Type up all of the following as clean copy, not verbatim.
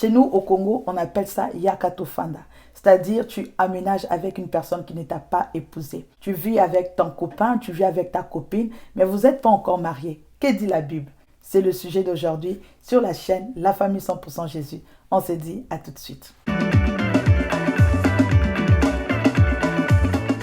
Chez nous, au Congo, on appelle ça yakatofanda. C'est-à-dire, tu aménages avec une personne qui ne t'a pas épousé. Tu vis avec ton copain, tu vis avec ta copine, mais vous n'êtes pas encore mariés. Que dit la Bible? C'est le sujet d'aujourd'hui sur la chaîne La Famille 100% Jésus. On se dit à tout de suite.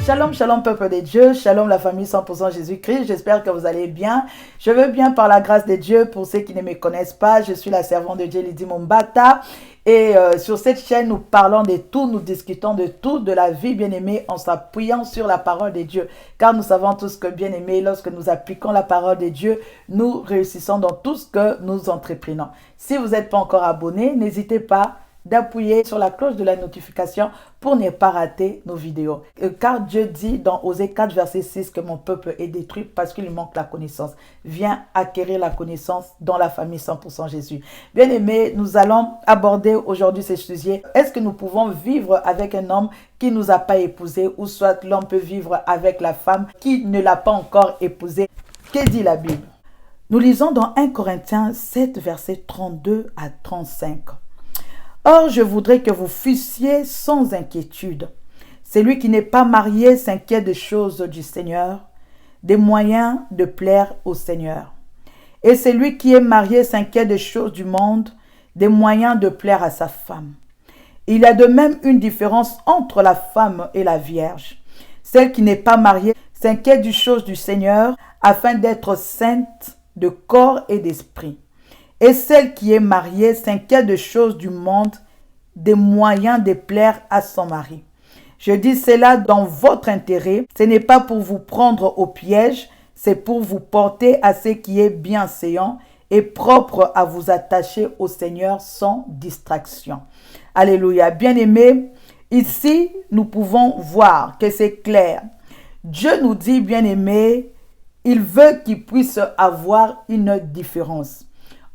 Shalom, shalom peuple de Dieu, shalom la famille 100% Jésus-Christ, j'espère que vous allez bien. Je veux bien par la grâce de Dieu, pour ceux qui ne me connaissent pas, je suis la servante de Dieu Lydie Mombata. Et sur cette chaîne, nous parlons de tout, nous discutons de tout, de la vie bien-aimée en s'appuyant sur la parole de Dieu. Car nous savons tous que bien-aimé, lorsque nous appliquons la parole de Dieu, nous réussissons dans tout ce que nous entreprenons. Si vous n'êtes pas encore abonné, n'hésitez pas d'appuyer sur la cloche de la notification pour ne pas rater nos vidéos. Car Dieu dit dans Osée 4 verset 6 que mon peuple est détruit parce qu'il manque la connaissance. Viens acquérir la connaissance dans la famille 100% Jésus. Bien aimé, nous allons aborder aujourd'hui ce sujet. Est-ce que nous pouvons vivre avec un homme qui ne nous a pas épousé, ou soit l'homme peut vivre avec la femme qui ne l'a pas encore épousé? Que dit la Bible? Nous lisons dans 1 Corinthiens 7 verset 32 à 35. Or, je voudrais que vous fussiez sans inquiétude. Celui qui n'est pas marié s'inquiète des choses du Seigneur, des moyens de plaire au Seigneur. Et celui qui est marié s'inquiète des choses du monde, des moyens de plaire à sa femme. Il y a de même une différence entre la femme et la vierge. Celle qui n'est pas mariée s'inquiète des choses du Seigneur, afin d'être sainte de corps et d'esprit. Et celle qui est mariée s'inquiète des choses du monde, des moyens de plaire à son mari. Je dis cela dans votre intérêt. Ce n'est pas pour vous prendre au piège, c'est pour vous porter à ce qui est bienséant et propre à vous attacher au Seigneur sans distraction. Alléluia. Bien-aimés, ici, nous pouvons voir que c'est clair. Dieu nous dit, bien-aimés, il veut qu'il puisse avoir une différence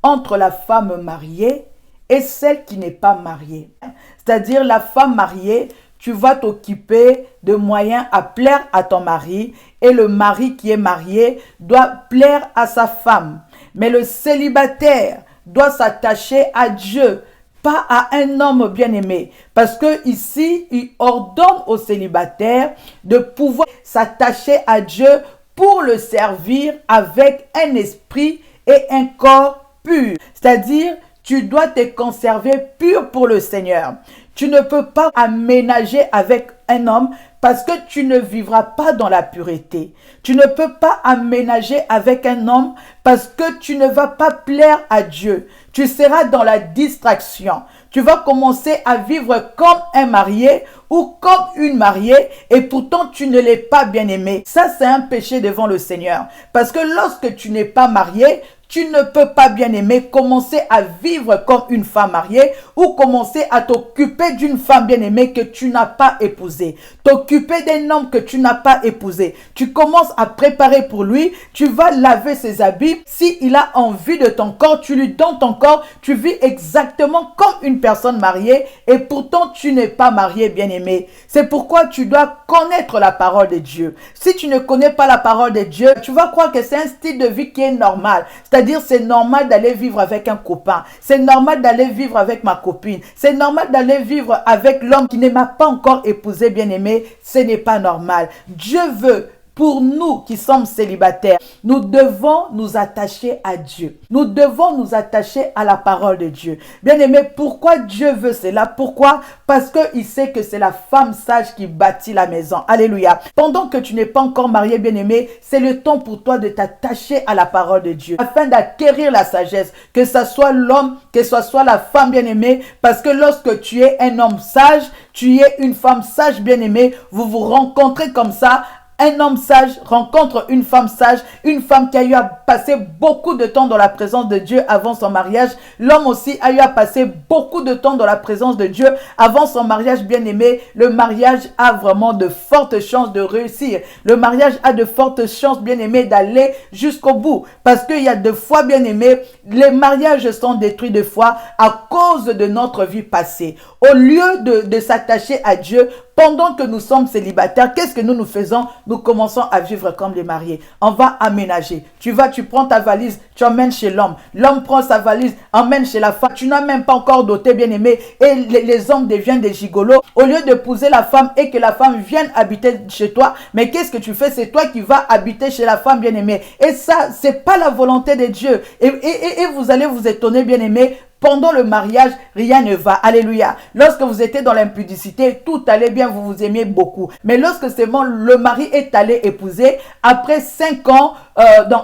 entre la femme mariée et celle qui n'est pas mariée. C'est-à-dire la femme mariée, tu vas t'occuper de moyens à plaire à ton mari, et le mari qui est marié doit plaire à sa femme. Mais le célibataire doit s'attacher à Dieu, pas à un homme bien-aimé. Parce que ici, il ordonne au célibataire de pouvoir s'attacher à Dieu pour le servir avec un esprit et un corps pur. C'est-à-dire, tu dois te conserver pur pour le Seigneur. Tu ne peux pas aménager avec un homme parce que tu ne vivras pas dans la pureté. Tu ne peux pas aménager avec un homme parce que tu ne vas pas plaire à Dieu. Tu seras dans la distraction. Tu vas commencer à vivre comme un marié ou comme une mariée, et pourtant tu ne l'es pas bien aimé. Ça, c'est un péché devant le Seigneur. Parce que lorsque tu n'es pas marié, tu ne peux pas, bien aimer, commencer à vivre comme une femme mariée ou commencer à t'occuper d'une femme bien aimée que tu n'as pas épousée. T'occuper d'un homme que tu n'as pas épousé. Tu commences à préparer pour lui, tu vas laver ses habits. S'il a envie de ton corps, tu lui donnes ton corps. Tu vis exactement comme une personne mariée, et pourtant tu n'es pas marié, bien aimé. C'est pourquoi tu dois connaître la parole de Dieu. Si tu ne connais pas la parole de Dieu, tu vas croire que c'est un style de vie qui est normal. C'est-à-dire, c'est normal d'aller vivre avec un copain. C'est normal d'aller vivre avec ma copine. C'est normal d'aller vivre avec l'homme qui ne m'a pas encore épousé, bien aimé. Ce n'est pas normal. Dieu veut, pour nous qui sommes célibataires, nous devons nous attacher à Dieu. Nous devons nous attacher à la parole de Dieu. Bien aimé, pourquoi Dieu veut cela? Pourquoi? Parce qu'il sait que c'est la femme sage qui bâtit la maison. Alléluia. Pendant que tu n'es pas encore marié, bien aimé, c'est le temps pour toi de t'attacher à la parole de Dieu, afin d'acquérir la sagesse, que ce soit l'homme, que ce soit la femme bien aimée, parce que lorsque tu es un homme sage, tu es une femme sage bien aimée, vous vous rencontrez comme ça. Un homme sage rencontre une femme sage, une femme qui a eu à passer beaucoup de temps dans la présence de Dieu avant son mariage. L'homme aussi a eu à passer beaucoup de temps dans la présence de Dieu avant son mariage, bien aimé. Le mariage a vraiment de fortes chances de réussir. Le mariage a de fortes chances, bien aimé, d'aller jusqu'au bout. Parce qu'il y a de fois, bien aimé, Les mariages sont détruits de fois à cause de notre vie passée. Au lieu de s'attacher à Dieu, pendant que nous sommes célibataires, qu'est-ce que nous faisons? Nous commençons à vivre comme les mariés. On va aménager. Tu prends ta valise, tu emmènes chez l'homme. L'homme prend sa valise, emmène chez la femme. Tu n'as même pas encore doté, bien-aimé. Et les hommes deviennent des gigolos. Au lieu d'épouser la femme et que la femme vienne habiter chez toi, mais qu'est-ce que tu fais? C'est toi qui vas habiter chez la femme, bien-aimé. Et ça, c'est pas la volonté de Dieu. Et vous allez vous étonner, bien-aimé. Pendant le mariage, rien ne va. Alléluia. Lorsque vous étiez dans l'impudicité, tout allait bien, vous vous aimiez beaucoup. Mais lorsque c'est bon, le mari est allé épouser, après 5 ans,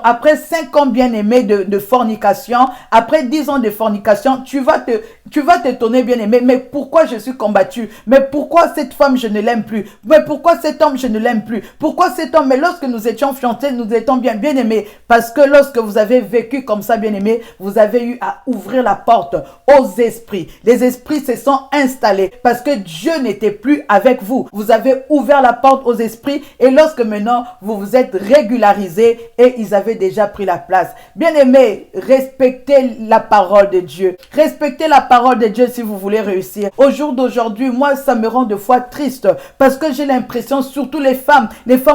après 5 ans bien aimé de fornication, après 10 ans de fornication, tu vas t'étonner bien aimé. Mais pourquoi je suis combattu? Mais pourquoi cette femme je ne l'aime plus? Mais pourquoi cet homme je ne l'aime plus? Pourquoi cet homme? Mais lorsque nous étions fiancés, nous étions bien aimés. Parce que lorsque vous avez vécu comme ça bien aimé, vous avez eu à ouvrir la porte aux esprits. Les esprits se sont installés parce que Dieu n'était plus avec vous. Vous avez ouvert la porte aux esprits et lorsque maintenant vous vous êtes régularisés et ils avaient déjà pris la place. Bien-aimés, respectez la parole de Dieu. Respectez la parole de Dieu si vous voulez réussir. Au jour d'aujourd'hui, moi, ça me rend de fois triste parce que j'ai l'impression, surtout les femmes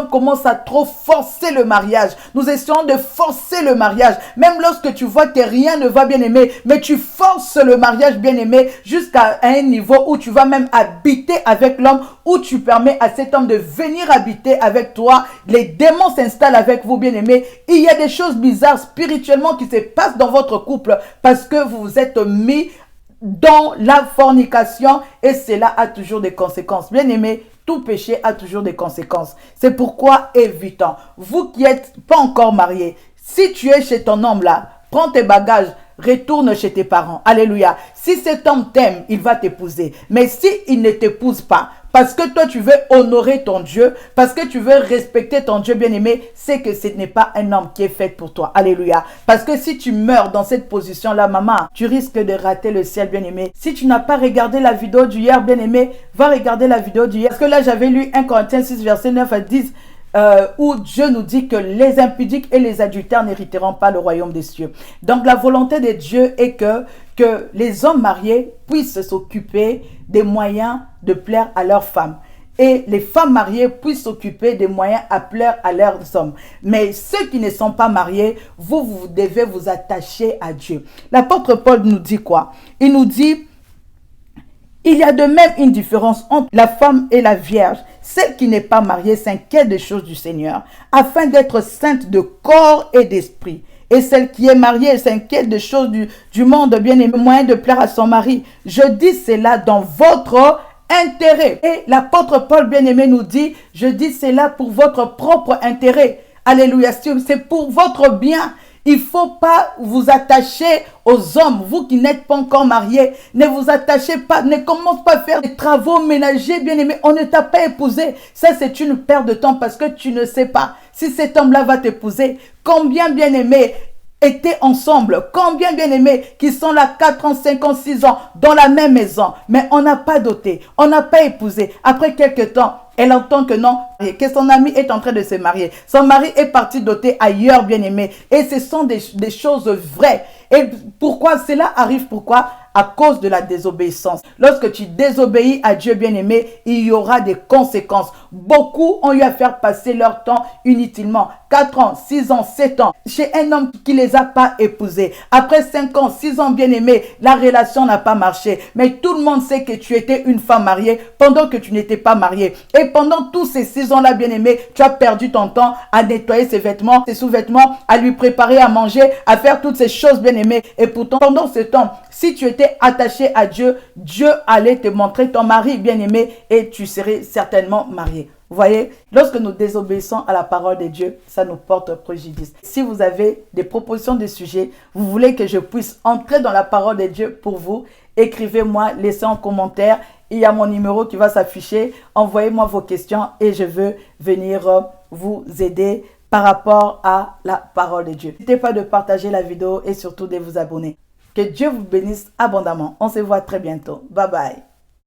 commencent à trop forcer le mariage. Nous essayons de forcer le mariage. Même lorsque tu vois que rien ne va bien aimé, mais tu forces le mariage bien aimé jusqu'à un niveau où tu vas même habiter avec l'homme, où tu permets à cet homme de venir habiter avec toi. Les démons s'installent avec vous bien aimé. Il y a des choses bizarres spirituellement qui se passent dans votre couple parce que vous vous êtes mis dans la fornication et cela a toujours des conséquences. Bien aimé, tout péché a toujours des conséquences. C'est pourquoi évitons. Vous qui n'êtes pas encore mariés, si tu es chez ton homme là, prends tes bagages, retourne chez tes parents. Alléluia. Si cet homme t'aime, il va t'épouser. Mais si il ne t'épouse pas, parce que toi tu veux honorer ton Dieu, parce que tu veux respecter ton Dieu bien-aimé, c'est que ce n'est pas un homme qui est fait pour toi. Alléluia. Parce que si tu meurs dans cette position-là, maman, tu risques de rater le ciel bien-aimé. Si tu n'as pas regardé la vidéo d'hier bien-aimé, va regarder la vidéo d'hier. Parce que là, j'avais lu 1 Corinthiens 6, verset 9 à 10. Où Dieu nous dit que les impudiques et les adultères n'hériteront pas le royaume des cieux. Donc la volonté de Dieu est que les hommes mariés puissent s'occuper des moyens de plaire à leurs femmes. Et les femmes mariées puissent s'occuper des moyens à plaire à leurs hommes. Mais ceux qui ne sont pas mariés, vous devez vous attacher à Dieu. L'apôtre Paul nous dit quoi? Il nous dit: il y a de même une différence entre la femme et la vierge. Celle qui n'est pas mariée s'inquiète des choses du Seigneur, afin d'être sainte de corps et d'esprit. Et celle qui est mariée s'inquiète des choses du monde, bien aimé, moyen de plaire à son mari. Je dis cela dans votre intérêt. Et l'apôtre Paul, bien aimé, nous dit: je dis cela pour votre propre intérêt. Alléluia, c'est pour votre bien. Il ne faut pas vous attacher aux hommes. Vous qui n'êtes pas encore mariés, ne vous attachez pas. Ne commence pas à faire des travaux ménagers, bien aimé. On ne t'a pas épousé. Ça, c'est une perte de temps parce que tu ne sais pas si cet homme-là va t'épouser. Combien, bien aimé, étaient ensemble, combien bien aimés qui sont là 4 ans, 5 ans, 6 ans dans la même maison, mais on n'a pas doté, on n'a pas épousé. Après quelques temps, elle entend que non, que son ami est en train de se marier. Son mari est parti doter ailleurs, bien aimé. Et ce sont des choses vraies. Et pourquoi cela arrive? Pourquoi? À cause de la désobéissance. Lorsque tu désobéis à Dieu bien-aimé, il y aura des conséquences. Beaucoup ont eu à faire passer leur temps inutilement. 4 ans, 6 ans, 7 ans, chez un homme qui ne les a pas épousés. Après 5 ans, 6 ans bien-aimé, la relation n'a pas marché. Mais tout le monde sait que tu étais une femme mariée pendant que tu n'étais pas mariée. Et pendant tous ces 6 ans-là, bien-aimé, tu as perdu ton temps à nettoyer ses vêtements, ses sous-vêtements, à lui préparer à manger, à faire toutes ces choses bien-aimées. Et pourtant, pendant ce temps, si tu étais attaché à Dieu, Dieu allait te montrer ton mari bien-aimé et tu serais certainement marié. Vous voyez, lorsque nous désobéissons à la parole de Dieu, ça nous porte préjudice. Si vous avez des propositions de sujets, vous voulez que je puisse entrer dans la parole de Dieu pour vous, écrivez-moi, laissez en commentaire. Il y a mon numéro qui va s'afficher. Envoyez-moi vos questions et je veux venir vous aider par rapport à la parole de Dieu. N'hésitez pas de partager la vidéo et surtout de vous abonner. Que Dieu vous bénisse abondamment. On se voit très bientôt. Bye bye.